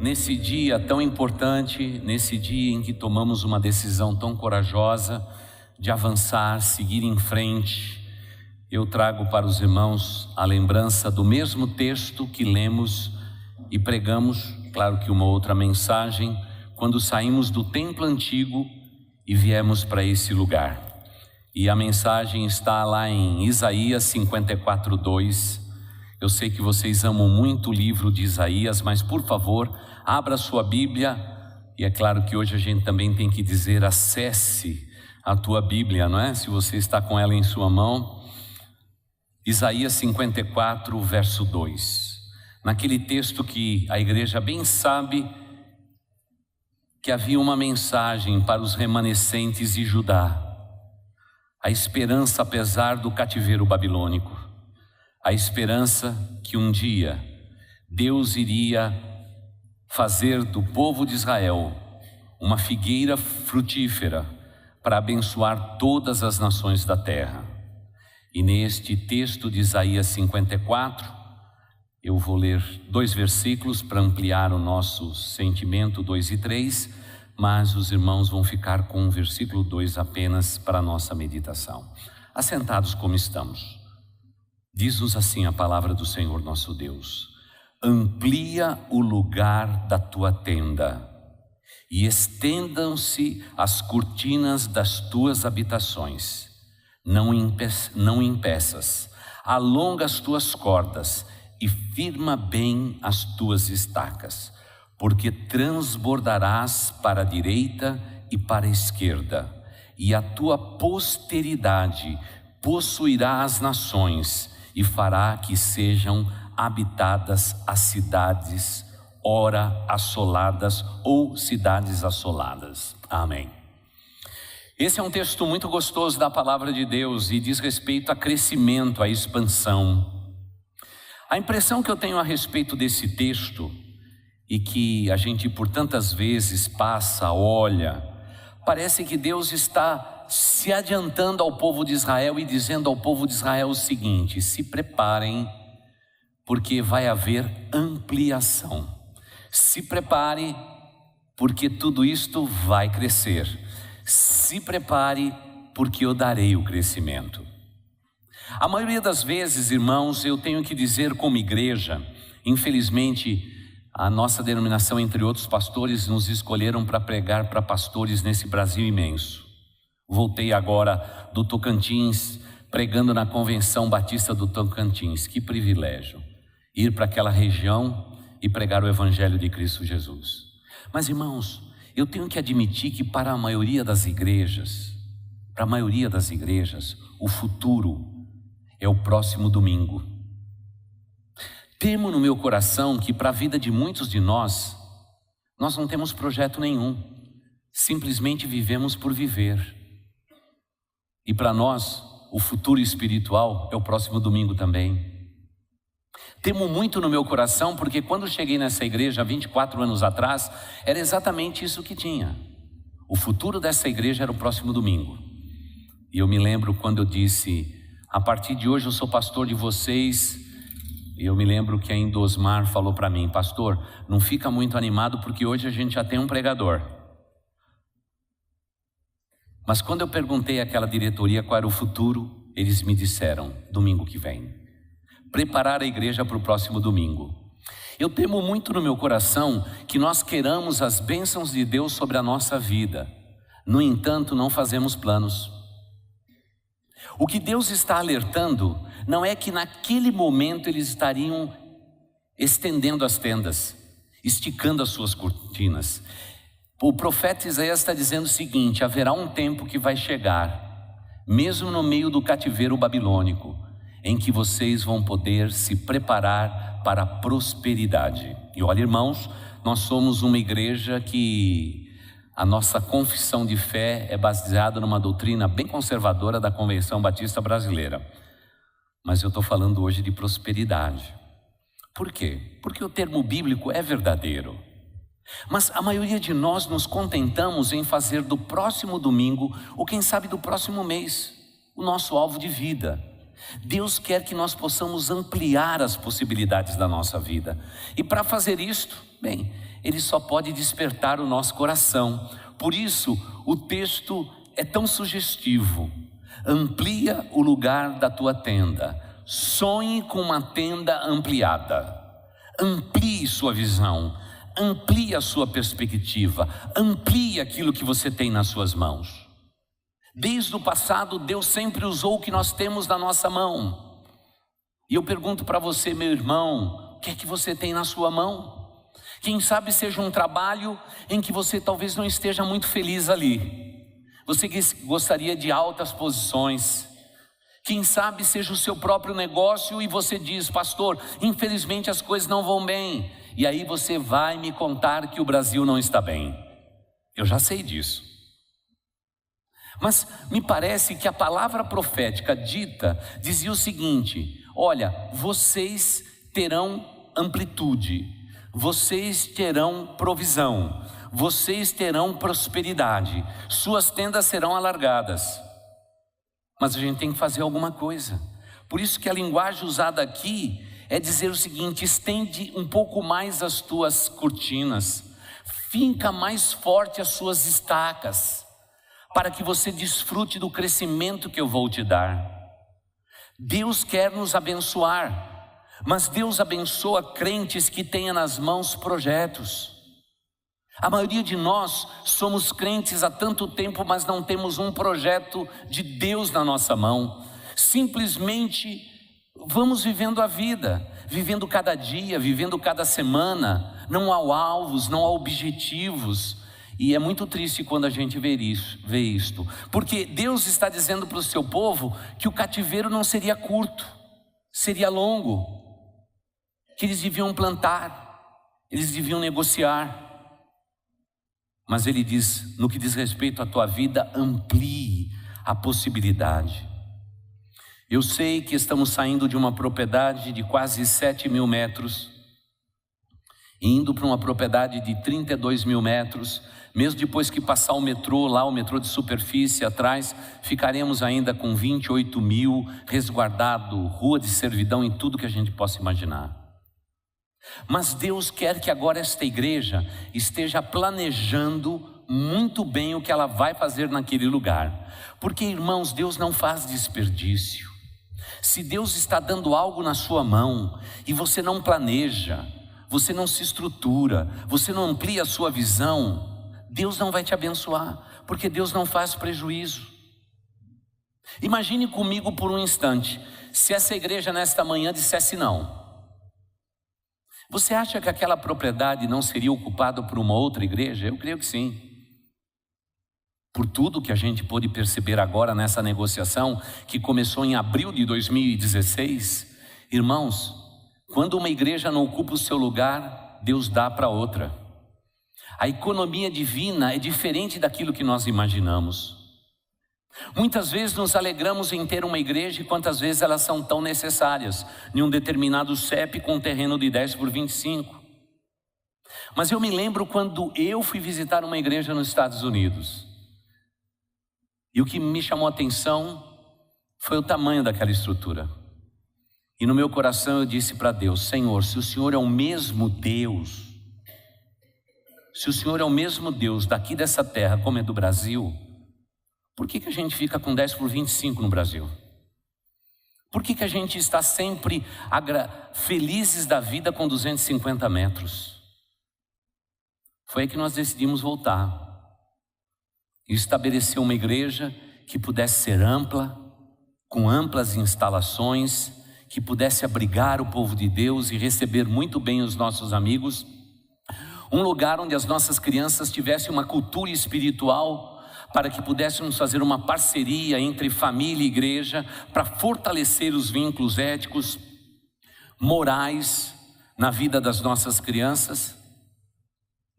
nesse dia tão importante, nesse dia em que tomamos uma decisão tão corajosa de avançar, seguir em frente, eu trago para os irmãos a lembrança do mesmo texto que lemos e pregamos, claro que uma outra mensagem, quando saímos do templo antigo e viemos para esse lugar. E a mensagem está lá em Isaías 54:2. Eu sei que vocês amam muito o livro de Isaías, mas por favor, abra sua Bíblia. E é claro que hoje a gente também tem que dizer: acesse a tua Bíblia, não é? Se você está com ela em sua mão. Isaías 54, verso 2. Naquele texto que a igreja bem sabe que havia uma mensagem para os remanescentes de Judá. A esperança apesar do cativeiro babilônico. A esperança que um dia Deus iria fazer do povo de Israel uma figueira frutífera para abençoar todas as nações da terra. E neste texto de Isaías 54, eu vou ler 2 versículos para ampliar o nosso sentimento, 2 e 3, mas os irmãos vão ficar com o versículo 2 apenas para a nossa meditação. Assentados como estamos, diz-nos assim a palavra do Senhor nosso Deus: amplia o lugar da tua tenda e estendam-se as cortinas das tuas habitações. Não impeças, alonga as tuas cordas e firma bem as tuas estacas, porque transbordarás para a direita e para a esquerda, e a tua posteridade possuirá as nações e fará que sejam habitadas as cidades, ora assoladas ou cidades assoladas. Amém. Esse é um texto muito gostoso da palavra de Deus e diz respeito a crescimento, a expansão. A impressão que eu tenho a respeito desse texto, e que a gente por tantas vezes passa, olha, parece que Deus está se adiantando ao povo de Israel e dizendo ao povo de Israel o seguinte: se preparem, porque vai haver ampliação. Se prepare, porque tudo isto vai crescer. Se prepare, porque eu darei o crescimento. A maioria das vezes, irmãos, eu tenho que dizer como igreja, infelizmente, a nossa denominação, entre outros pastores, nos escolheram para pregar para pastores nesse Brasil imenso. Voltei agora do Tocantins, pregando na Convenção Batista do Tocantins. Que privilégio, ir para aquela região e pregar o Evangelho de Cristo Jesus. Mas, irmãos, eu tenho que admitir que para a maioria das igrejas, o futuro é o próximo domingo. Temo no meu coração que para a vida de muitos de nós não temos projeto nenhum, simplesmente vivemos por viver. E para nós, o futuro espiritual é o próximo domingo também. Temo muito no meu coração porque quando cheguei nessa igreja 24 anos atrás, era exatamente isso que tinha. O futuro dessa igreja era o próximo domingo. E eu me lembro quando eu disse: a partir de hoje eu sou pastor de vocês. E eu me lembro que a Indosmar falou para mim: pastor, não fica muito animado porque hoje a gente já tem um pregador. Mas quando eu perguntei àquela diretoria qual era o futuro, eles me disseram: domingo que vem. Preparar a igreja para o próximo domingo. Eu temo muito no meu coração que nós queiramos as bênçãos de Deus sobre a nossa vida. No entanto, não fazemos planos. O que Deus está alertando não é que naquele momento eles estariam estendendo as tendas, esticando as suas cortinas. O profeta Isaías está dizendo o seguinte: haverá um tempo que vai chegar, mesmo no meio do cativeiro babilônico, em que vocês vão poder se preparar para a prosperidade. E olha, irmãos, nós somos uma igreja que a nossa confissão de fé é baseada numa doutrina bem conservadora da Convenção Batista Brasileira. Mas eu estou falando hoje de prosperidade. Por quê? Porque o termo bíblico é verdadeiro. Mas a maioria de nós nos contentamos em fazer do próximo domingo, ou quem sabe do próximo mês, o nosso alvo de vida. Deus quer que nós possamos ampliar as possibilidades da nossa vida. E para fazer isto, bem, ele só pode despertar o nosso coração. Por isso, o texto é tão sugestivo. Amplia o lugar da tua tenda. Sonhe com uma tenda ampliada. Amplie sua visão. Amplie a sua perspectiva. Amplie aquilo que você tem nas suas mãos. Desde o passado, Deus sempre usou o que nós temos na nossa mão. E eu pergunto para você, meu irmão, o que é que você tem na sua mão? Quem sabe seja um trabalho em que você talvez não esteja muito feliz ali. Você gostaria de altas posições. Quem sabe seja o seu próprio negócio e você diz: pastor, infelizmente as coisas não vão bem. E aí você vai me contar que o Brasil não está bem. Eu já sei disso. Mas me parece que a palavra profética dita dizia o seguinte: olha, vocês terão amplitude, vocês terão provisão, vocês terão prosperidade, suas tendas serão alargadas. Mas a gente tem que fazer alguma coisa. Por isso que a linguagem usada aqui é dizer o seguinte: estende um pouco mais as tuas cortinas, finca mais forte as suas estacas, para que você desfrute do crescimento que eu vou te dar. Deus quer nos abençoar, mas Deus abençoa crentes que tenham nas mãos projetos. A maioria de nós somos crentes há tanto tempo, mas não temos um projeto de Deus na nossa mão. Simplesmente vamos vivendo a vida, vivendo cada dia, vivendo cada semana. Não há alvos, não há objetivos. E é muito triste quando a gente vê isto, porque Deus está dizendo para o seu povo que o cativeiro não seria curto, seria longo, que eles deviam plantar, eles deviam negociar. Mas Ele diz: no que diz respeito à tua vida, amplie a possibilidade. Eu sei que estamos saindo de uma propriedade de quase 7.000 metros, indo para uma propriedade de 32.000 metros, mesmo depois que passar o metrô lá, o metrô de superfície atrás, ficaremos ainda com 28.000, resguardado, rua de servidão em tudo que a gente possa imaginar. Mas Deus quer que agora esta igreja esteja planejando muito bem o que ela vai fazer naquele lugar. Porque, irmãos, Deus não faz desperdício. Se Deus está dando algo na sua mão e você não planeja, você não se estrutura, você não amplia a sua visão, Deus não vai te abençoar, porque Deus não faz prejuízo. Imagine comigo por um instante, se essa igreja nesta manhã dissesse não. Você acha que aquela propriedade não seria ocupada por uma outra igreja? Eu creio que sim. Por tudo que a gente pôde perceber agora nessa negociação, que começou em abril de 2016, irmãos, quando uma igreja não ocupa o seu lugar, Deus dá para outra. A economia divina é diferente daquilo que nós imaginamos. Muitas vezes nos alegramos em ter uma igreja e quantas vezes elas são tão necessárias em um determinado CEP com um terreno de 10 por 25. Mas eu me lembro quando eu fui visitar uma igreja nos Estados Unidos. E o que me chamou a atenção foi o tamanho daquela estrutura. E no meu coração eu disse para Deus: Senhor, se o Senhor é o mesmo Deus, se o Senhor é o mesmo Deus daqui dessa terra como é do Brasil, por que a gente fica com 10 por 25 no Brasil? Por que a gente está sempre felizes da vida com 250 metros? Foi aí que nós decidimos voltar e estabelecer uma igreja que pudesse ser ampla, com amplas instalações, que pudesse abrigar o povo de Deus e receber muito bem os nossos amigos. Um lugar onde as nossas crianças tivessem uma cultura espiritual, para que pudéssemos fazer uma parceria entre família e igreja, para fortalecer os vínculos éticos, morais, na vida das nossas crianças.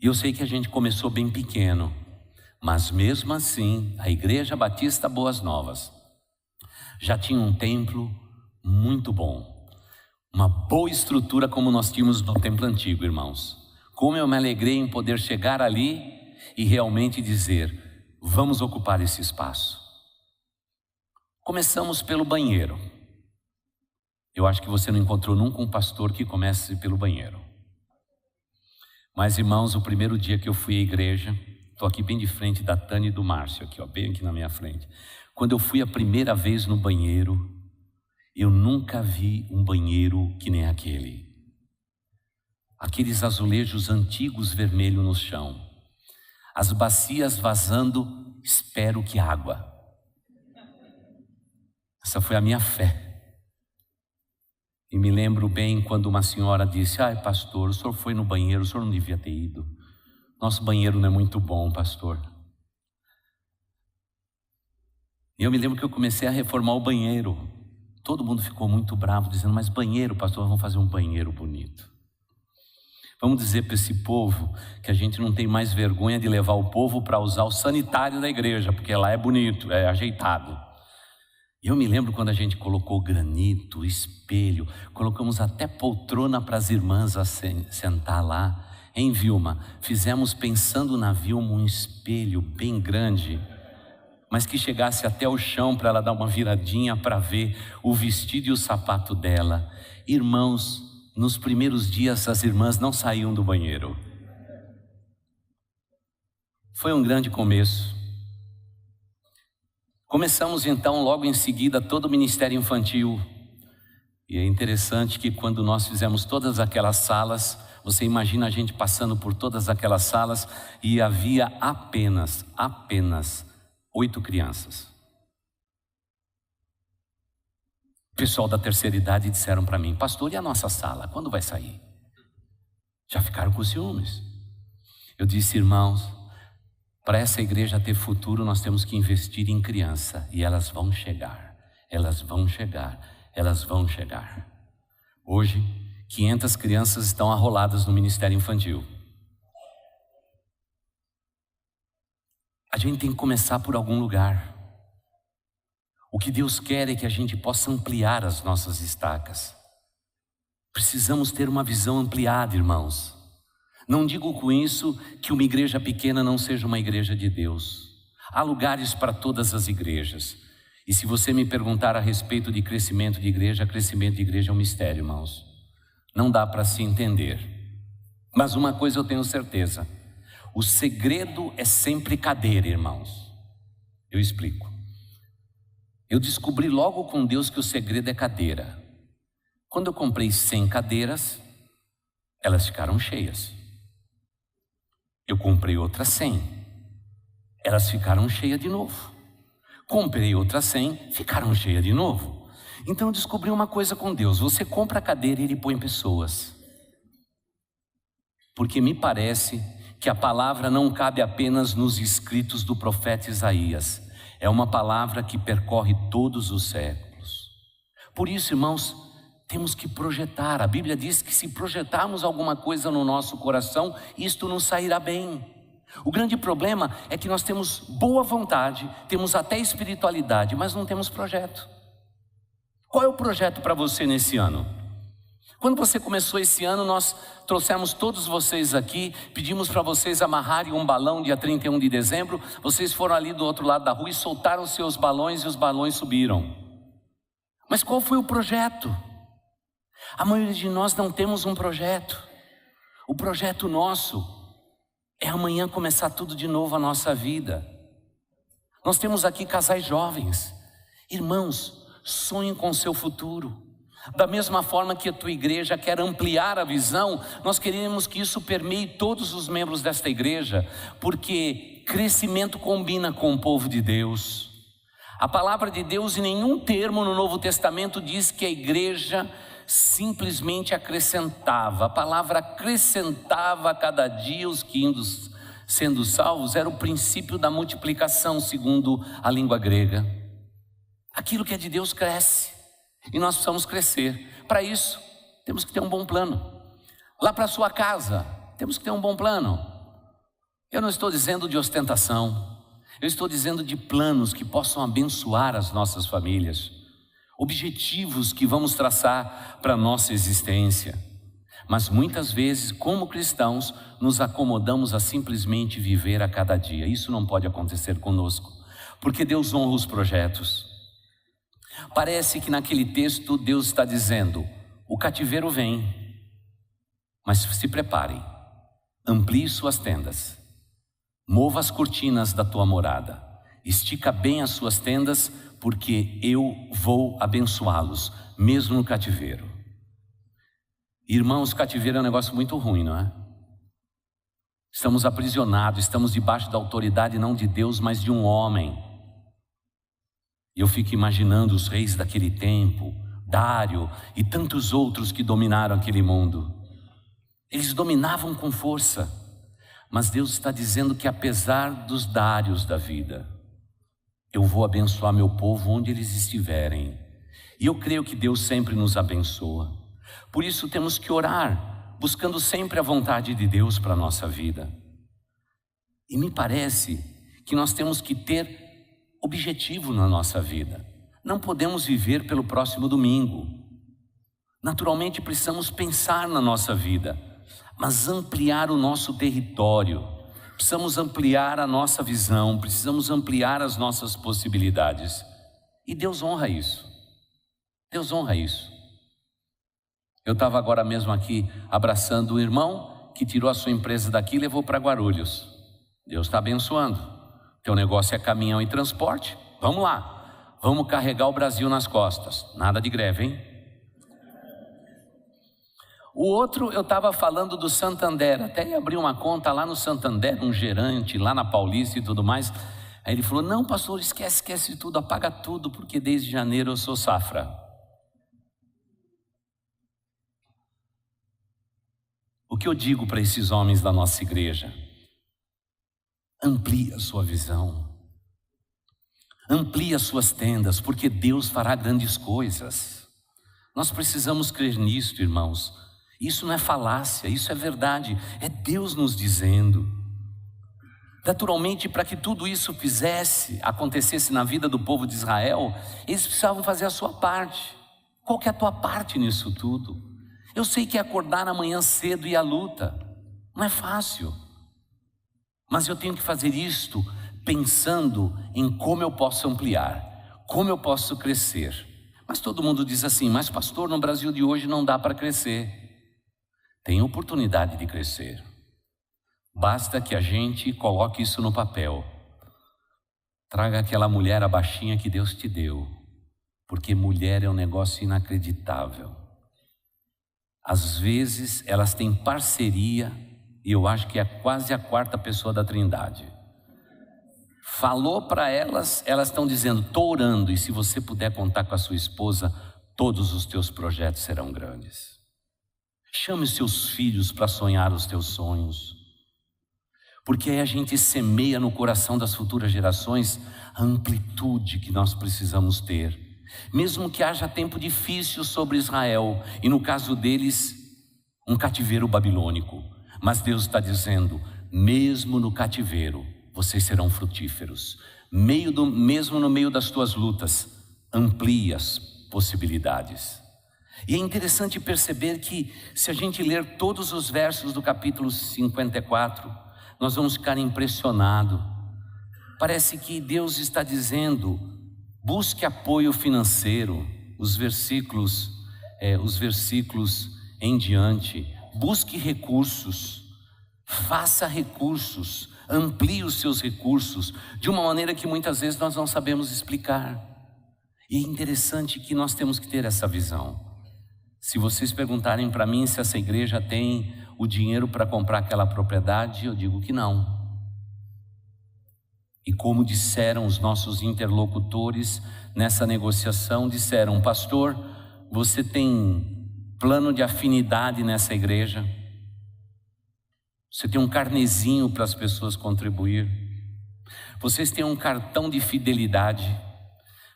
E eu sei que a gente começou bem pequeno, mas mesmo assim, a Igreja Batista Boas Novas já tinha um templo muito bom, uma boa estrutura como nós tínhamos no templo antigo, irmãos. Como eu me alegrei em poder chegar ali e realmente dizer: vamos ocupar esse espaço. Começamos pelo banheiro. Eu acho que você não encontrou nunca um pastor que comece pelo banheiro. Mas, irmãos, o primeiro dia que eu fui à igreja, estou aqui bem de frente da Tânia e do Márcio, aqui, ó, bem aqui na minha frente. Quando eu fui a primeira vez no banheiro, eu nunca vi um banheiro que nem aquele. Aqueles azulejos antigos vermelhos no chão, as bacias vazando, espero que água. Essa foi a minha fé. E me lembro bem quando uma senhora disse: ai, pastor, o senhor foi no banheiro, o senhor não devia ter ido. Nosso banheiro não é muito bom, pastor. E eu me lembro que eu comecei a reformar o banheiro. Todo mundo ficou muito bravo, dizendo: mas banheiro, pastor, vamos fazer um banheiro bonito. Vamos dizer para esse povo que a gente não tem mais vergonha de levar o povo para usar o sanitário da igreja, porque lá é bonito, é ajeitado. E eu me lembro quando a gente colocou granito, espelho, colocamos até poltrona para as irmãs sentar lá. Hein, Vilma? Fizemos, pensando na Vilma, um espelho bem grande, mas que chegasse até o chão para ela dar uma viradinha para ver o vestido e o sapato dela. Irmãos, nos primeiros dias as irmãs não saíam do banheiro. Foi um grande começo. Começamos então logo em seguida todo o ministério infantil. E é interessante que quando nós fizemos todas aquelas salas, você imagina a gente passando por todas aquelas salas e havia apenas 8 crianças. O pessoal da terceira idade disseram para mim: pastor, e a nossa sala, quando vai sair? Já ficaram com ciúmes. Eu disse: irmãos, para essa igreja ter futuro, nós temos que investir em criança. E elas vão chegar, elas vão chegar, elas vão chegar. Hoje, 500 crianças estão arroladas no ministério infantil. A gente tem que começar por algum lugar. O que Deus quer é que a gente possa ampliar as nossas estacas. Precisamos ter uma visão ampliada, irmãos. Não digo com isso que uma igreja pequena não seja uma igreja de Deus. Há lugares para todas as igrejas. E se você me perguntar a respeito de crescimento de igreja é um mistério, irmãos. Não dá para se entender. Mas uma coisa eu tenho certeza: o segredo é sempre cadeira, irmãos. Eu explico. Eu descobri logo com Deus que o segredo é cadeira. Quando eu comprei 100 cadeiras, elas ficaram cheias. Eu comprei outras 100, elas ficaram cheias de novo. Comprei outras 100, ficaram cheias de novo. Então eu descobri uma coisa com Deus: você compra a cadeira e Ele põe pessoas. Porque me parece que a palavra não cabe apenas nos escritos do profeta Isaías. É uma palavra que percorre todos os séculos. Por isso, irmãos, temos que projetar. A Bíblia diz que se projetarmos alguma coisa no nosso coração, isto não sairá bem. O grande problema é que nós temos boa vontade, temos até espiritualidade, mas não temos projeto. Qual é o projeto para você nesse ano? Quando você começou esse ano, nós trouxemos todos vocês aqui, pedimos para vocês amarrarem um balão dia 31 de dezembro, vocês foram ali do outro lado da rua e soltaram seus balões e os balões subiram. Mas qual foi o projeto? A maioria de nós não temos um projeto. O projeto nosso é amanhã começar tudo de novo a nossa vida. Nós temos aqui casais jovens. Irmãos, sonhem com o seu futuro. Da mesma forma que a tua igreja quer ampliar a visão, nós queremos que isso permeie todos os membros desta igreja, porque crescimento combina com o povo de Deus. A palavra de Deus em nenhum termo no Novo Testamento diz que a igreja simplesmente acrescentava. A palavra acrescentava a cada dia os que indo sendo salvos era o princípio da multiplicação, segundo a língua grega. Aquilo que é de Deus cresce e nós precisamos crescer. Para isso temos que ter um bom plano. Lá para a sua casa temos que ter um bom plano. Eu não estou dizendo de ostentação, eu estou dizendo de planos que possam abençoar as nossas famílias, objetivos que vamos traçar para a nossa existência. Mas muitas vezes, como cristãos, nos acomodamos a simplesmente viver a cada dia. Isso não pode acontecer conosco, porque Deus honra os projetos. Parece que naquele texto Deus está dizendo: o cativeiro vem, mas se preparem, Amplie suas tendas, mova as cortinas da tua morada, estica bem as suas tendas, porque eu vou abençoá-los, mesmo no cativeiro. Irmãos, cativeiro é um negócio muito ruim, não é? Estamos aprisionados, estamos debaixo da autoridade não de Deus, mas de um homem. E eu fico imaginando os reis daquele tempo, Dário e tantos outros que dominaram aquele mundo. Eles dominavam com força, mas Deus está dizendo que apesar dos Dários da vida, eu vou abençoar meu povo onde eles estiverem. E eu creio que Deus sempre nos abençoa. Por isso temos que orar, buscando sempre a vontade de Deus para a nossa vida. E me parece que nós temos que ter objetivo na nossa vida. Não podemos viver pelo próximo domingo. Naturalmente precisamos pensar na nossa vida, mas ampliar o nosso território. Precisamos ampliar a nossa visão, precisamos ampliar as nossas possibilidades. E Deus honra isso. Deus honra isso. Eu estava agora mesmo aqui abraçando um irmão que tirou a sua empresa daqui e levou para Guarulhos. Deus está abençoando. Teu negócio é caminhão e transporte? Vamos lá. Vamos carregar o Brasil nas costas. Nada de greve, hein? O outro, eu estava falando do Santander. Até abri uma conta lá no Santander, um gerente lá na Paulista e tudo mais. Aí ele falou, não pastor, esquece tudo, apaga tudo, porque desde janeiro eu sou safra. O que eu digo para esses homens da nossa igreja? Amplie a sua visão. Amplie as suas tendas, porque Deus fará grandes coisas. Nós precisamos crer nisso, irmãos. Isso não é falácia, isso é verdade. É Deus nos dizendo. Naturalmente, para que tudo isso acontecesse na vida do povo de Israel, eles precisavam fazer a sua parte. Qual que é a tua parte nisso tudo? Eu sei que é acordar amanhã cedo e ir à luta. Não é fácil. Mas eu tenho que fazer isto pensando em como eu posso ampliar, como eu posso crescer. Mas todo mundo diz assim, mas pastor, no Brasil de hoje não dá para crescer. Tem oportunidade de crescer. Basta que a gente coloque isso no papel. Traga aquela mulher a baixinha que Deus te deu, porque mulher é um negócio inacreditável. Às vezes elas têm parceria, e eu acho que é quase a quarta pessoa da Trindade. Falou para elas, elas estão dizendo, estou orando, e se você puder contar com a sua esposa, todos os teus projetos serão grandes. Chame os seus filhos para sonhar os teus sonhos, porque aí a gente semeia no coração das futuras gerações a amplitude que nós precisamos ter. Mesmo que haja tempo difícil sobre Israel, e no caso deles, um cativeiro babilônico, mas Deus está dizendo, mesmo no cativeiro, vocês serão frutíferos. Mesmo no meio das tuas lutas, amplie as possibilidades. E é interessante perceber que, se a gente ler todos os versos do capítulo 54, nós vamos ficar impressionados. Parece que Deus está dizendo, busque apoio financeiro, os versículos em diante, busque recursos, faça recursos, amplie os seus recursos, de uma maneira que muitas vezes nós não sabemos explicar. E é interessante que nós temos que ter essa visão. Se vocês perguntarem para mim se essa igreja tem o dinheiro para comprar aquela propriedade, eu digo que não. E como disseram os nossos interlocutores nessa negociação, disseram, pastor, você tem plano de afinidade nessa igreja? Você tem um carnezinho para as pessoas contribuir? Vocês têm um cartão de fidelidade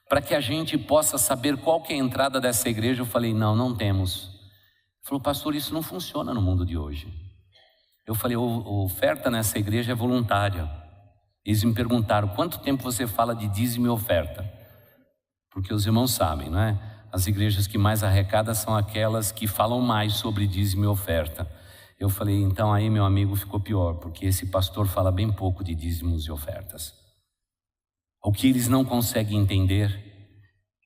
para que a gente possa saber qual que é a entrada dessa igreja? Eu falei, não temos. Ele falou, pastor, isso não funciona no mundo de hoje. Eu falei, a oferta nessa igreja é voluntária. Eles me perguntaram, quanto tempo você fala de dízimo e oferta? Porque os irmãos sabem, não é? As igrejas que mais arrecadam são aquelas que falam mais sobre dízimo e oferta. Eu falei, então aí meu amigo ficou pior, porque esse pastor fala bem pouco de dízimos e ofertas. O que eles não conseguem entender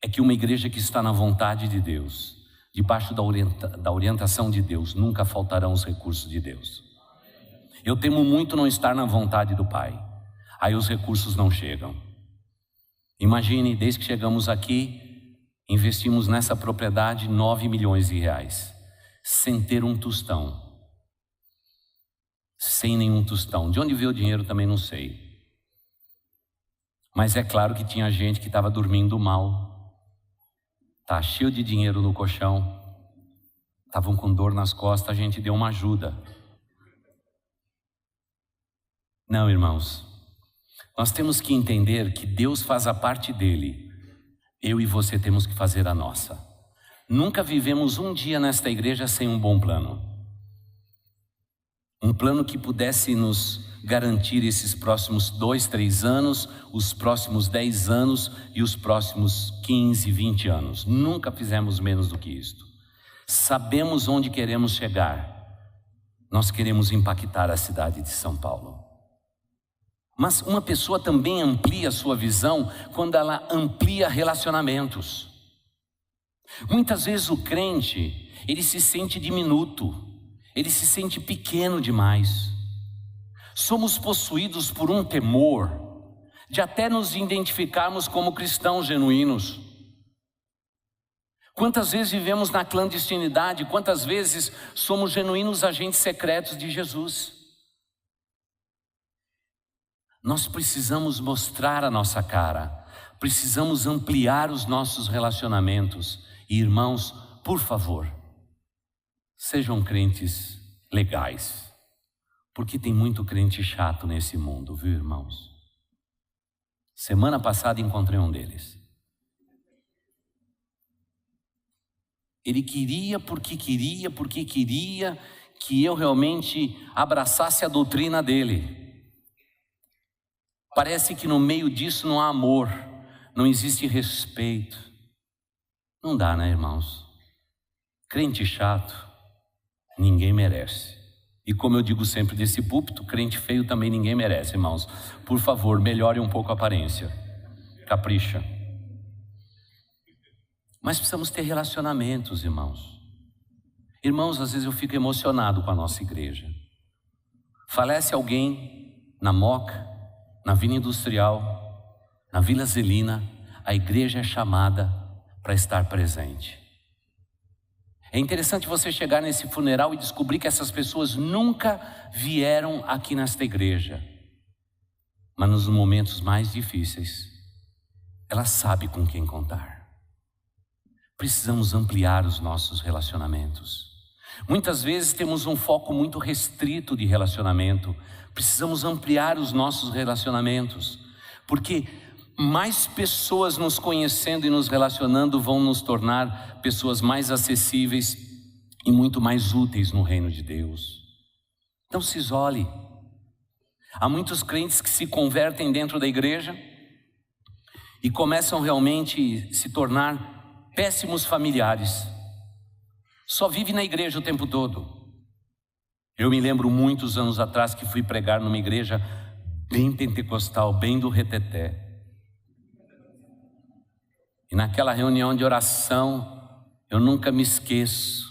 é que uma igreja que está na vontade de Deus, debaixo da orientação de Deus, nunca faltarão os recursos de Deus. Eu temo muito não estar na vontade do Pai. Aí os recursos não chegam. Imagine, desde que chegamos aqui, investimos nessa propriedade 9 milhões de reais, sem ter um tostão. Sem nenhum tostão. De onde veio o dinheiro também não sei. Mas é claro que tinha gente que estava dormindo mal. Tá cheio de dinheiro no colchão. Estavam com dor nas costas, a gente deu uma ajuda. Não, irmãos. Nós temos que entender que Deus faz a parte dele. Eu e você temos que fazer a nossa. Nunca vivemos um dia nesta igreja sem um bom plano. Um plano que pudesse nos garantir esses próximos 2, 3 anos, os próximos 10 anos e os próximos 15, 20 anos. Nunca fizemos menos do que isto. Sabemos onde queremos chegar. Nós queremos impactar a cidade de São Paulo. Mas uma pessoa também amplia a sua visão quando ela amplia relacionamentos. Muitas vezes o crente, ele se sente diminuto. Ele se sente pequeno demais. Somos possuídos por um temor de até nos identificarmos como cristãos genuínos. Quantas vezes vivemos na clandestinidade, quantas vezes somos genuínos agentes secretos de Jesus. Nós precisamos mostrar a nossa cara, precisamos ampliar os nossos relacionamentos. E irmãos, por favor, sejam crentes legais, porque tem muito crente chato nesse mundo, viu, irmãos? Semana passada encontrei um deles. Ele queria porque queria que eu realmente abraçasse a doutrina dele. Parece que no meio disso não há amor, não existe respeito. Não dá, né, irmãos? Crente chato ninguém merece. E como eu digo sempre desse púlpito, crente feio também ninguém merece, irmãos. Por favor, melhore um pouco a aparência. Capricha. Mas precisamos ter relacionamentos, irmãos. Irmãos, às vezes eu fico emocionado com a nossa igreja. Falece alguém na Moca, na Vila Industrial, na Vila Zelina, a igreja é chamada para estar presente. É interessante você chegar nesse funeral e descobrir que essas pessoas nunca vieram aqui nesta igreja. Mas nos momentos mais difíceis, ela sabe com quem contar. Precisamos ampliar os nossos relacionamentos. Muitas vezes temos um foco muito restrito de relacionamento. Precisamos ampliar os nossos relacionamentos, porque mais pessoas nos conhecendo e nos relacionando vão nos tornar pessoas mais acessíveis e muito mais úteis no reino de Deus. Não se isole. Há muitos crentes que se convertem dentro da igreja e começam realmente a se tornar péssimos familiares. Só vive na igreja o tempo todo. Eu me lembro muitos anos atrás que fui pregar numa igreja bem pentecostal, bem do reteté. E naquela reunião de oração, eu nunca me esqueço.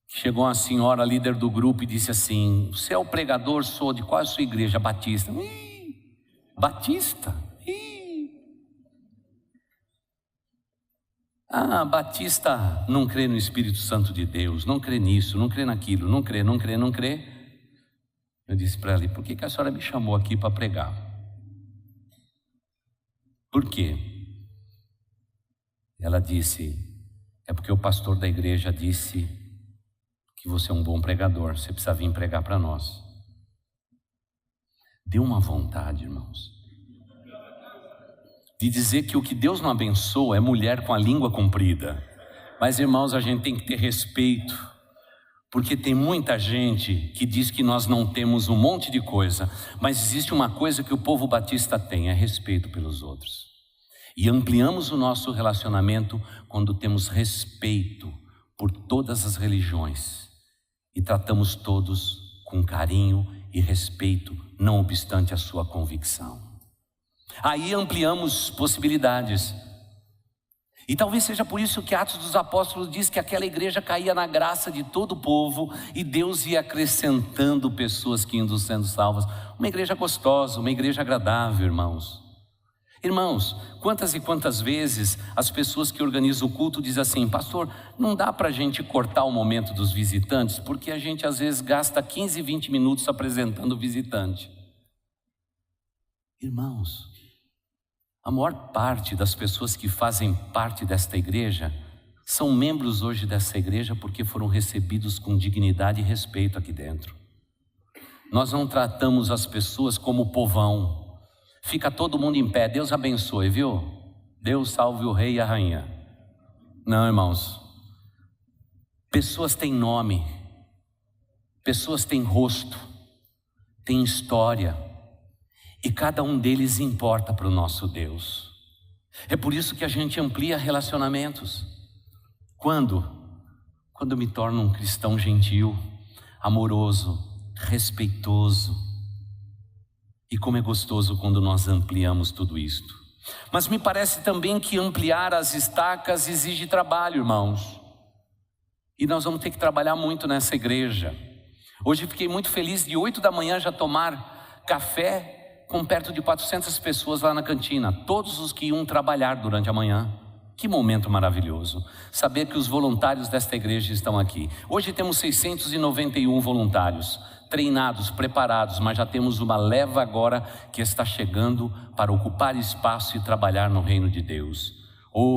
Chegou uma senhora, líder do grupo, e disse assim: você é o pregador? Sou. De qual é a sua igreja? Batista. Batista? Batista não crê no Espírito Santo de Deus, não crê nisso, não crê naquilo, não crê. Eu disse para ela: por que a senhora me chamou aqui para pregar? Por quê? Ela disse: é porque o pastor da igreja disse que você é um bom pregador, você precisa vir pregar para nós. Deu uma vontade, irmãos, de dizer que o que Deus não abençoa é mulher com a língua comprida. Mas, irmãos, a gente tem que ter respeito, porque tem muita gente que diz que nós não temos um monte de coisa, mas existe uma coisa que o povo batista tem: é respeito pelos outros. E ampliamos o nosso relacionamento quando temos respeito por todas as religiões e tratamos todos com carinho e respeito, não obstante a sua convicção. Aí ampliamos possibilidades. E talvez seja por isso que Atos dos Apóstolos diz que aquela igreja caía na graça de todo o povo e Deus ia acrescentando pessoas que iam sendo salvas. Uma igreja gostosa, uma igreja agradável, irmãos. Irmãos, quantas e quantas vezes as pessoas que organizam o culto dizem assim: pastor, não dá para a gente cortar o momento dos visitantes, porque a gente às vezes gasta 15, 20 minutos apresentando o visitante. Irmãos, a maior parte das pessoas que fazem parte desta igreja são membros hoje dessa igreja porque foram recebidos com dignidade e respeito aqui dentro. Nós não tratamos as pessoas como povão. Fica todo mundo em pé, Deus abençoe, viu? Deus salve o rei e a rainha. Não, irmãos. Pessoas têm nome, pessoas têm rosto, têm história, e cada um deles importa para o nosso Deus. É por isso que a gente amplia relacionamentos. Quando eu me torno um cristão gentil, amoroso, respeitoso. E como é gostoso quando nós ampliamos tudo isto. Mas me parece também que ampliar as estacas exige trabalho, irmãos. E nós vamos ter que trabalhar muito nessa igreja. Hoje fiquei muito feliz de 8 da manhã já tomar café com perto de 400 pessoas lá na cantina. Todos os que iam trabalhar durante a manhã. Que momento maravilhoso. Saber que os voluntários desta igreja estão aqui. Hoje temos 691 voluntários. Treinados, preparados, mas já temos uma leva agora que está chegando para ocupar espaço e trabalhar no reino de Deus.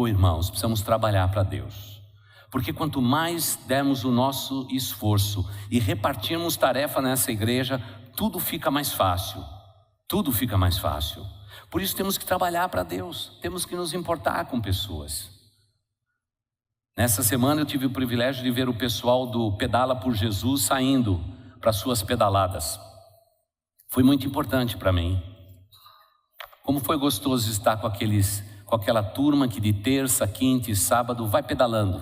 Irmãos, precisamos trabalhar para Deus, porque quanto mais dermos o nosso esforço e repartirmos tarefa nessa igreja, tudo fica mais fácil, tudo fica mais fácil. Por isso temos que trabalhar para Deus, temos que nos importar com pessoas. Nessa semana eu tive o privilégio de ver o pessoal do Pedala por Jesus saindo para suas pedaladas. Foi muito importante para mim. Como foi gostoso estar com aquela turma que de terça, quinta e sábado vai pedalando.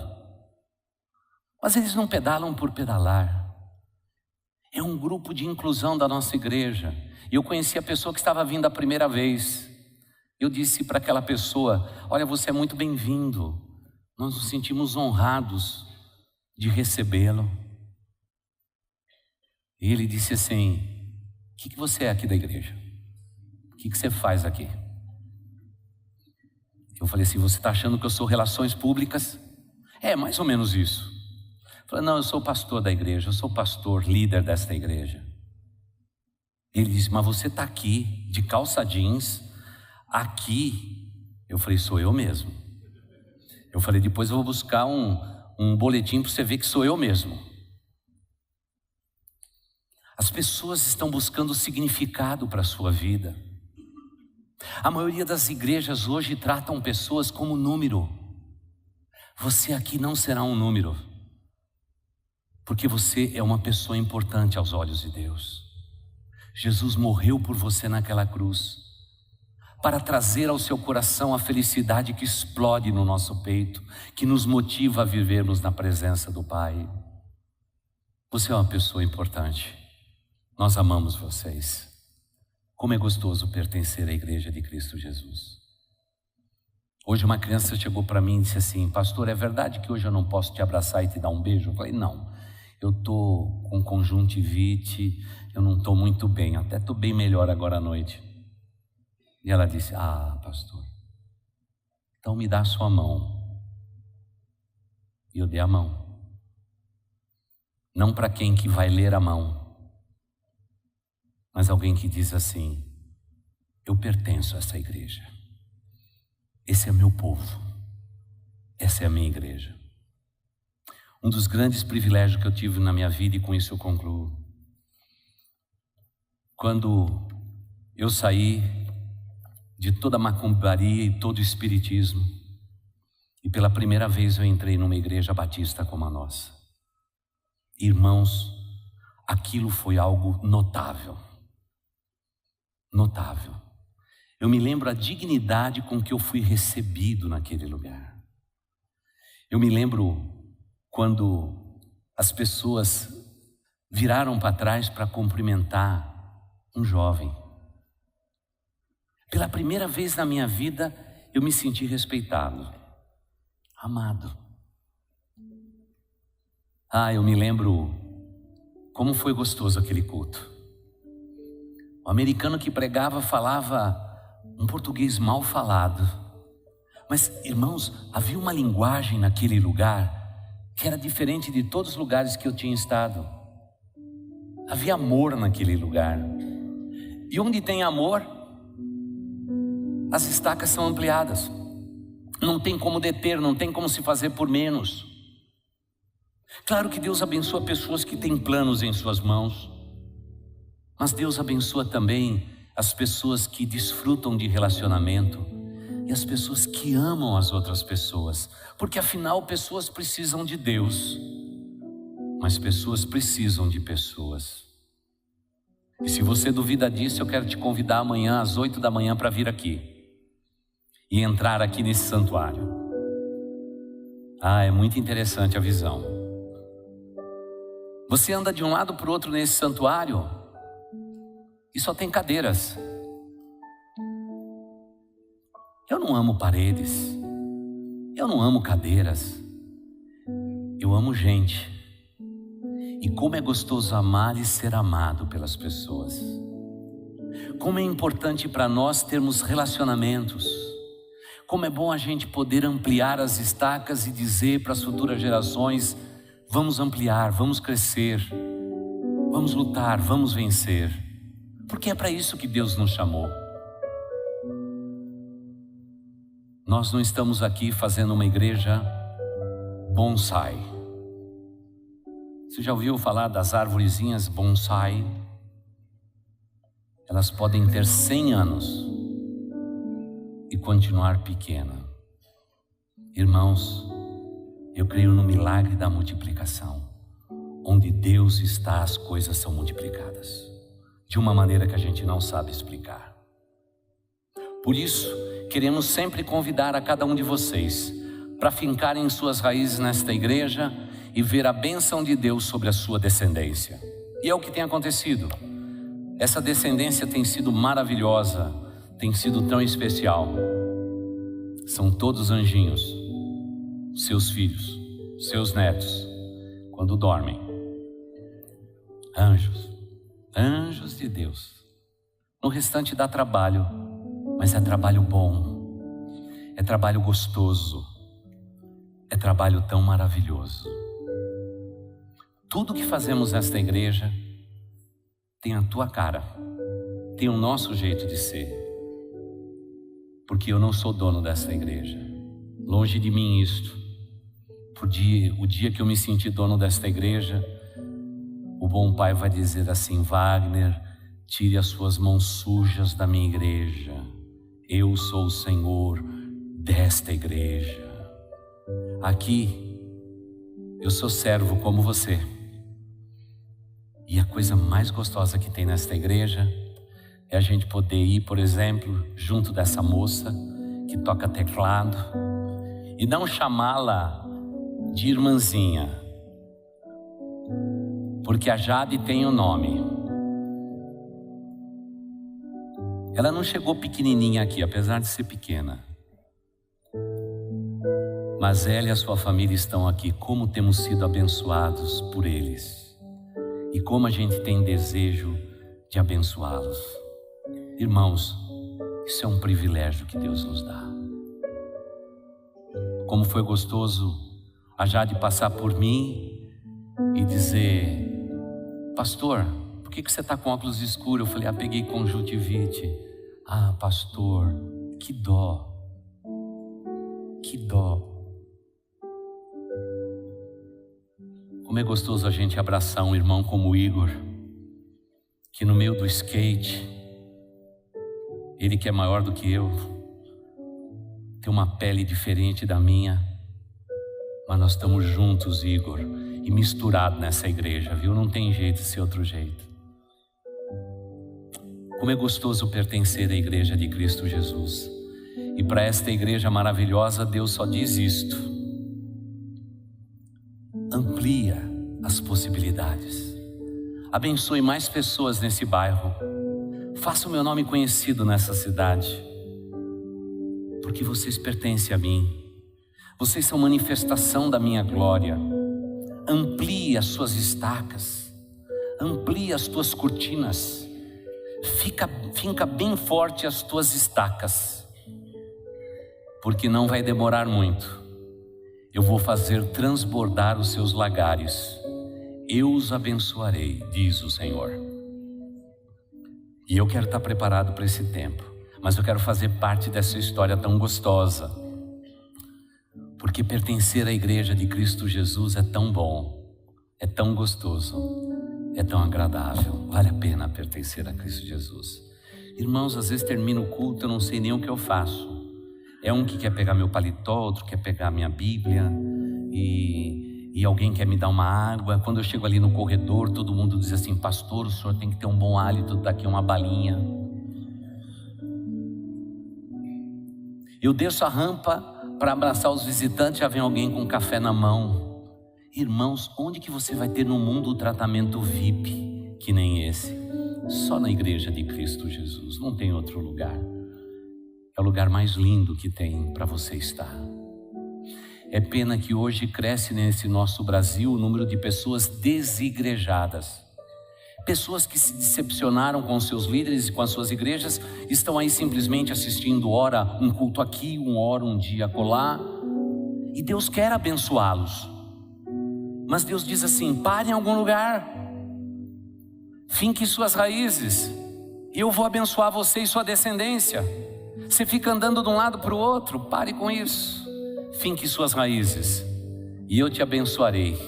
Mas eles não pedalam por pedalar. É um grupo de inclusão da nossa igreja. E eu conheci a pessoa que estava vindo a primeira vez. Eu disse para aquela pessoa: olha, você é muito bem-vindo. Nós nos sentimos honrados de recebê-lo. E ele disse assim: o que você é aqui da igreja? O que você faz aqui? Eu falei assim: você está achando que eu sou relações públicas? É, mais ou menos isso. Eu falei: não, eu sou pastor da igreja, eu sou pastor, líder desta igreja. Ele disse: mas você está aqui, de calça jeans, aqui? Eu falei: sou eu mesmo. Eu falei: depois eu vou buscar um boletim para você ver que sou eu mesmo. As pessoas estão buscando significado para a sua vida. A maioria das igrejas hoje tratam pessoas como número. Você aqui não será um número, porque você é uma pessoa importante aos olhos de Deus. Jesus morreu por você naquela cruz, para trazer ao seu coração a felicidade que explode no nosso peito, que nos motiva a vivermos na presença do Pai. Você é uma pessoa importante. Nós amamos vocês. Como é gostoso pertencer à igreja de Cristo Jesus. Hoje uma criança chegou para mim e disse assim: pastor, é verdade que hoje eu não posso te abraçar e te dar um beijo? Eu falei: não, eu estou com conjuntivite, eu não estou muito bem, até estou bem melhor agora à noite. E ela disse: ah, pastor, então me dá a sua mão. E eu dei a mão. Não para quem que vai ler a mão, mas alguém que diz assim: eu pertenço a essa igreja. Esse é meu povo. Essa é a minha igreja. Um dos grandes privilégios que eu tive na minha vida, e com isso eu concluo. Quando eu saí de toda a macumbaria e todo o espiritismo, e pela primeira vez eu entrei numa igreja batista como a nossa. Irmãos, aquilo foi algo notável. Notável. Eu me lembro a dignidade com que eu fui recebido naquele lugar. Eu me lembro quando as pessoas viraram para trás para cumprimentar um jovem. Pela primeira vez na minha vida eu me senti respeitado. amado. Eu me lembro como foi gostoso aquele culto. O americano que pregava falava um português mal falado. Mas, irmãos, havia uma linguagem naquele lugar que era diferente de todos os lugares que eu tinha estado. Havia amor naquele lugar. E onde tem amor, as estacas são ampliadas. Não tem como deter, não tem como se fazer por menos. Claro que Deus abençoa pessoas que têm planos em suas mãos, mas Deus abençoa também as pessoas que desfrutam de relacionamento e as pessoas que amam as outras pessoas, porque afinal pessoas precisam de Deus, mas pessoas precisam de pessoas. E se você duvida disso, eu quero te convidar amanhã às 8 da manhã para vir aqui e entrar aqui nesse santuário. É muito interessante a visão. Você anda de um lado para o outro nesse santuário e só tem cadeiras. Eu não amo paredes, eu não amo cadeiras, eu amo gente. E como é gostoso amar e ser amado pelas pessoas. Como é importante para nós termos relacionamentos. Como é bom a gente poder ampliar as estacas e dizer para as futuras gerações: vamos ampliar, vamos crescer, vamos lutar, vamos vencer. Porque é para isso que Deus nos chamou. Nós não estamos aqui fazendo uma igreja bonsai. Você já ouviu falar das arvorezinhas bonsai? Elas podem ter 100 anos e continuar pequena. Irmãos, eu creio no milagre da multiplicação. Onde Deus está, as coisas são multiplicadas de uma maneira que a gente não sabe explicar. Por isso, queremos sempre convidar a cada um de vocês para fincarem suas raízes nesta igreja e ver a bênção de Deus sobre a sua descendência. E é o que tem acontecido. Essa descendência tem sido maravilhosa, tem sido tão especial. São todos anjinhos, seus filhos, seus netos, quando dormem. Anjos de Deus. No restante dá trabalho, mas é trabalho bom, é trabalho gostoso, é trabalho tão maravilhoso. Tudo que fazemos nesta igreja tem a tua cara, tem o nosso jeito de ser, porque eu não sou dono desta igreja, longe de mim isto. O dia que eu me senti dono desta igreja, o bom pai vai dizer assim: Wagner, tire as suas mãos sujas da minha igreja, eu sou o Senhor desta igreja. Aqui eu sou servo como você. E a coisa mais gostosa que tem nesta igreja é a gente poder ir, por exemplo, junto dessa moça que toca teclado e não chamá-la de irmãzinha, porque a Jade tem o nome. Ela não chegou pequenininha aqui, apesar de ser pequena. Mas ela e a sua família estão aqui. Como temos sido abençoados por eles. E como a gente tem desejo de abençoá-los. Irmãos, isso é um privilégio que Deus nos dá. Como foi gostoso a Jade passar por mim e dizer: pastor, por que você está com óculos escuros? Eu falei: peguei conjuntivite. Pastor, que dó. Que dó. Como é gostoso a gente abraçar um irmão como o Igor, que no meio do skate, ele que é maior do que eu, tem uma pele diferente da minha, mas nós estamos juntos, Igor, e misturados nessa igreja, viu? Não tem jeito de ser outro jeito. Como é gostoso pertencer à igreja de Cristo Jesus. E para esta igreja maravilhosa, Deus só diz isto: amplia as possibilidades, abençoe mais pessoas nesse bairro, faça o meu nome conhecido nessa cidade, porque vocês pertencem a mim, Vocês são manifestação da minha glória. Amplie as suas estacas, amplie as tuas cortinas, finca bem forte as tuas estacas, porque não vai demorar muito. Eu vou fazer transbordar os seus lagares. Eu os abençoarei, diz o Senhor. E eu quero estar preparado para esse tempo, mas eu quero fazer parte dessa história tão gostosa, porque pertencer à igreja de Cristo Jesus é tão bom, é tão gostoso, é tão agradável. Vale a pena pertencer a Cristo Jesus. Irmãos, às vezes termino o culto, eu não sei nem o que eu faço. É um que quer pegar meu paletó, outro quer pegar minha Bíblia, e alguém quer me dar uma água. Quando eu chego ali no corredor, todo mundo diz assim: pastor, o senhor tem que ter um bom hálito, daqui uma balinha. Eu desço a rampa para abraçar os visitantes, já vem alguém com café na mão. Irmãos, onde que você vai ter no mundo o tratamento VIP que nem esse? Só na igreja de Cristo Jesus, não tem outro lugar. É o lugar mais lindo que tem para você estar. É pena que hoje cresce nesse nosso Brasil o número de pessoas desigrejadas. Pessoas que se decepcionaram com seus líderes e com as suas igrejas, estão aí simplesmente assistindo, ora um culto aqui, um dia acolá. E Deus quer abençoá-los. Mas Deus diz assim: pare em algum lugar, finque suas raízes, e eu vou abençoar você e sua descendência. Você fica andando de um lado para o outro, pare com isso. Finque suas raízes, e eu te abençoarei.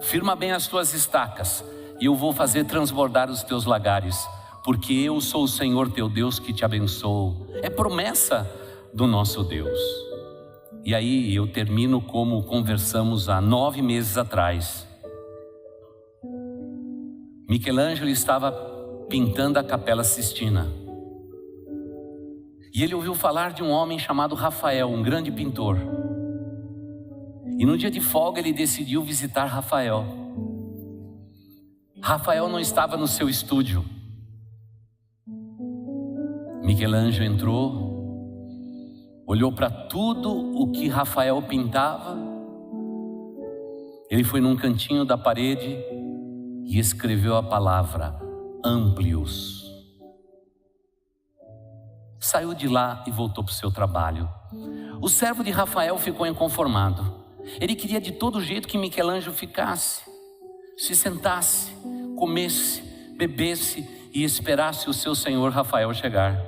Firma bem as tuas estacas, e eu vou fazer transbordar os teus lagares, porque eu sou o Senhor teu Deus que te abençoo. É promessa do nosso Deus. E aí eu termino como conversamos há 9 meses atrás. Michelangelo estava pintando a Capela Sistina, e ele ouviu falar de um homem chamado Rafael, um grande pintor. E no dia de folga ele decidiu visitar Rafael. Rafael não estava no seu estúdio. Michelangelo entrou, olhou para tudo o que Rafael pintava. Ele foi num cantinho da parede e escreveu a palavra Amplius. Saiu de lá e voltou para o seu trabalho. O servo de Rafael ficou inconformado. Ele queria de todo jeito que Michelangelo ficasse, se sentasse, comesse, bebesse e esperasse o seu senhor Rafael chegar.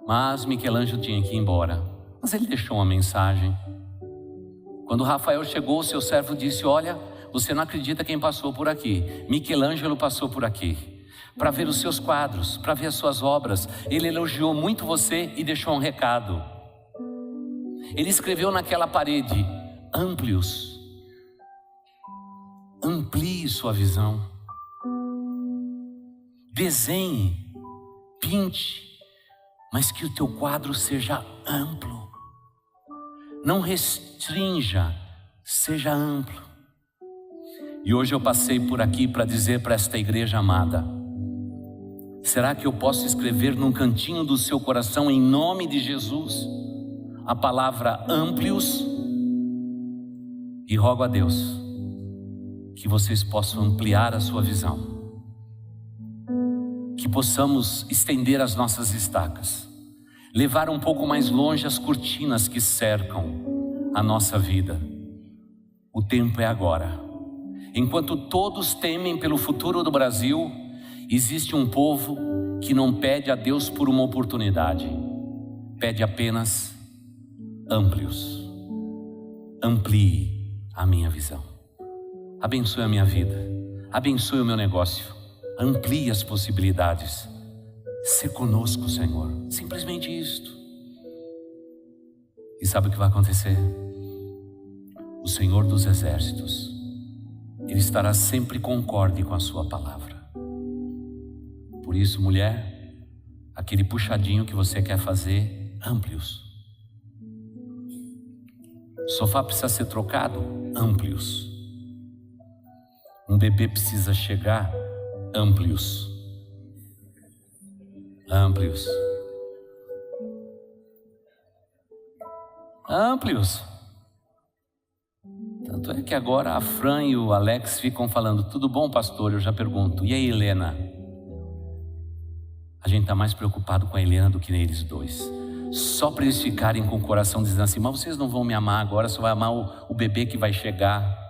Mas Michelangelo tinha que ir embora. Mas ele deixou uma mensagem. Quando Rafael chegou, o seu servo disse: olha, você não acredita quem passou por aqui. Michelangelo passou por aqui para ver os seus quadros, para ver as suas obras. Ele elogiou muito você e deixou um recado. Ele escreveu naquela parede: Amplius, amplie sua visão, desenhe, pinte, mas que o teu quadro seja amplo, não restrinja, seja amplo. E hoje eu passei por aqui para dizer para esta igreja amada: será que eu posso escrever num cantinho do seu coração, em nome de Jesus, a palavra Amplius? E rogo a Deus que vocês possam ampliar a sua visão, que possamos estender as nossas estacas, levar um pouco mais longe as cortinas que cercam a nossa vida. O tempo é agora. Enquanto todos temem pelo futuro do Brasil, existe um povo que não pede a Deus por uma oportunidade, pede apenas Amplius. Amplie a minha visão, abençoe a minha vida, abençoe o meu negócio, amplie as possibilidades. Se conosco, Senhor, simplesmente isto. E sabe o que vai acontecer? O Senhor dos Exércitos, Ele estará sempre concorde com a sua palavra. Por isso, mulher, aquele puxadinho que você quer fazer, Amplius. Sofá precisa ser trocado, Amplius. Um bebê precisa chegar, Amplius. Amplius. Amplius. Tanto é que agora a Fran e o Alex ficam falando: tudo bom, pastor? Eu já pergunto: e a Helena? A gente está mais preocupado com a Helena do que eles dois. Só para eles ficarem com o coração dizendo assim: mas vocês não vão me amar agora, só vai amar o bebê que vai chegar.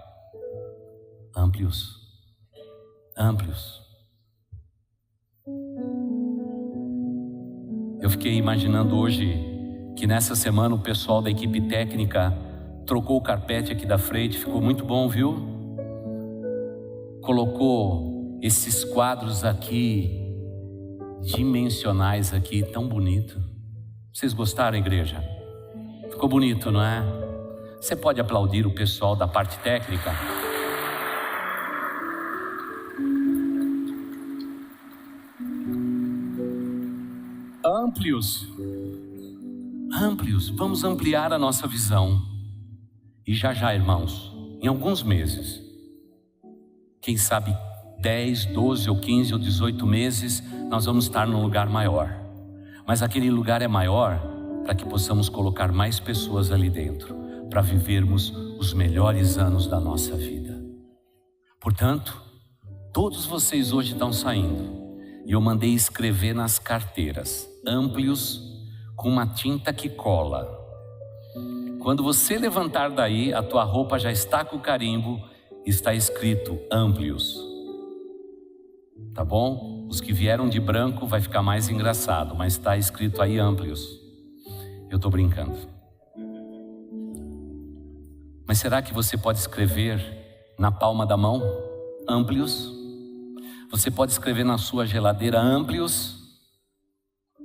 Amplios. Eu fiquei imaginando hoje que nessa semana o pessoal da equipe técnica trocou o carpete aqui da frente, ficou muito bom, viu? Colocou esses quadros aqui, dimensionais aqui, tão bonito. Vocês gostaram, igreja? Ficou bonito, não é? Você pode aplaudir o pessoal da parte técnica? Amplios, vamos ampliar a nossa visão. E já, irmãos, em alguns meses, quem sabe 10, 12 ou 15 ou 18 meses, nós vamos estar num lugar maior. Mas aquele lugar é maior para que possamos colocar mais pessoas ali dentro, para vivermos os melhores anos da nossa vida. Portanto, todos vocês hoje estão saindo, e eu mandei escrever nas carteiras: Amplios, com uma tinta que cola. Quando você levantar daí, a tua roupa já está com o carimbo, está escrito Amplios. Tá bom? Os que vieram de branco vai ficar mais engraçado, mas está escrito aí Amplios. Eu estou brincando. Mas será que você pode escrever na palma da mão Amplios? Você pode escrever na sua geladeira Amplios?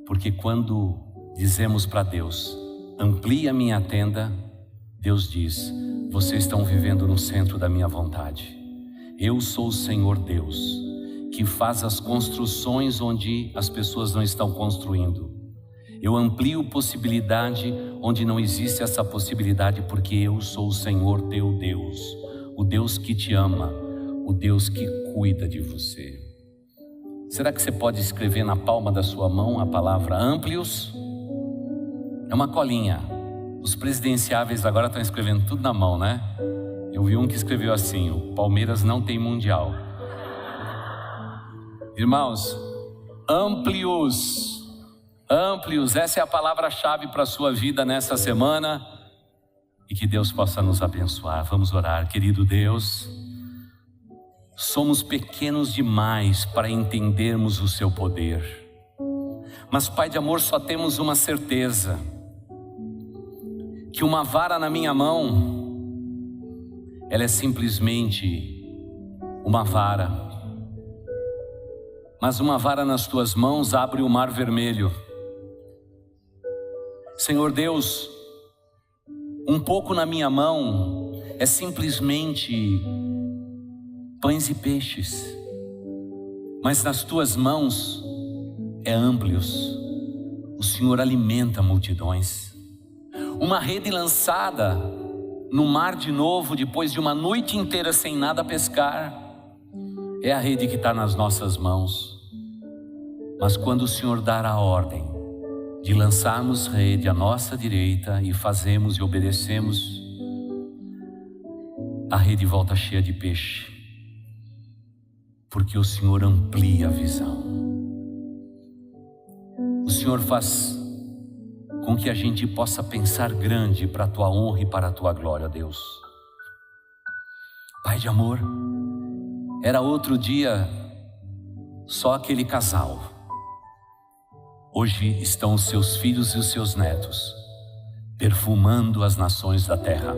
Porque quando dizemos para Deus: amplie a minha tenda, Deus diz: vocês estão vivendo no centro da minha vontade. Eu sou o Senhor Deus, que faz as construções onde as pessoas não estão construindo. Eu amplio possibilidade onde não existe essa possibilidade, porque eu sou o Senhor teu Deus, o Deus que te ama, o Deus que cuida de você. Será que você pode escrever na palma da sua mão a palavra Amplios? É uma colinha. Os presidenciáveis agora estão escrevendo tudo na mão, né? Eu vi um que escreveu assim: o Palmeiras não tem mundial. Irmãos, Amplios, essa é a palavra-chave para a sua vida nessa semana, e que Deus possa nos abençoar. Vamos orar. Querido Deus, somos pequenos demais para entendermos o seu poder, mas Pai de amor, só temos uma certeza: que uma vara na minha mão, ela é simplesmente uma vara, mas uma vara nas tuas mãos abre o mar vermelho. Senhor Deus, um pouco na minha mão é simplesmente pães e peixes, mas nas tuas mãos é Amplios. O Senhor alimenta multidões. Uma rede lançada no mar de novo, depois de uma noite inteira sem nada pescar, é a rede que está nas nossas mãos. Mas quando o Senhor dar a ordem de lançarmos rede à nossa direita, e fazemos e obedecemos, a rede volta cheia de peixe, porque o Senhor amplia a visão. O Senhor faz com que a gente possa pensar grande para a tua honra e para a tua glória, Deus. Pai de amor, era outro dia só aquele casal. Hoje estão os seus filhos e os seus netos perfumando as nações da terra.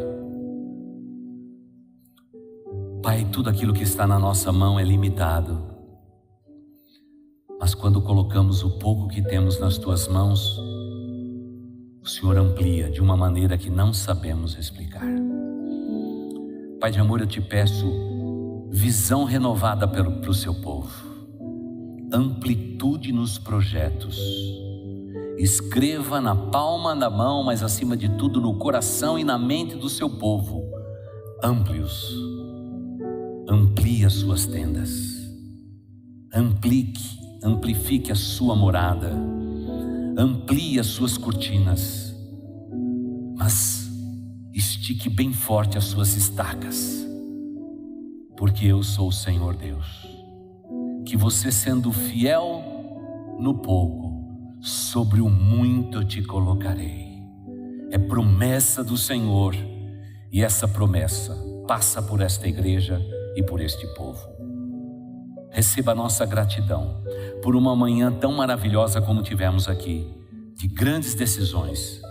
Pai, tudo aquilo que está na nossa mão é limitado, mas quando colocamos o pouco que temos nas tuas mãos, o Senhor amplia de uma maneira que não sabemos explicar. Pai de amor, eu te peço visão renovada para o seu povo, amplitude nos projetos. Escreva na palma da mão, mas acima de tudo no coração e na mente do seu povo: Amplios. Amplie as suas tendas, amplifique a sua morada, amplie as suas cortinas, mas estique bem forte as suas estacas, porque eu sou o Senhor Deus, que você, sendo fiel no pouco, sobre o muito te colocarei. É promessa do Senhor, e essa promessa passa por esta igreja e por este povo. Receba a nossa gratidão por uma manhã tão maravilhosa como tivemos aqui, de grandes decisões,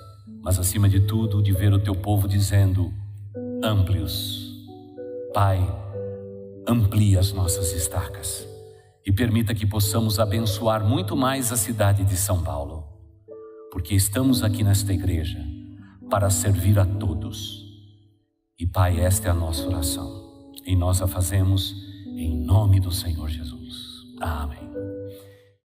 mas acima de tudo de ver o teu povo dizendo: amplie-os. Pai, amplie as nossas estacas e permita que possamos abençoar muito mais a cidade de São Paulo, porque estamos aqui nesta igreja para servir a todos. E Pai, esta é a nossa oração, e nós a fazemos em nome do Senhor Jesus. Amém.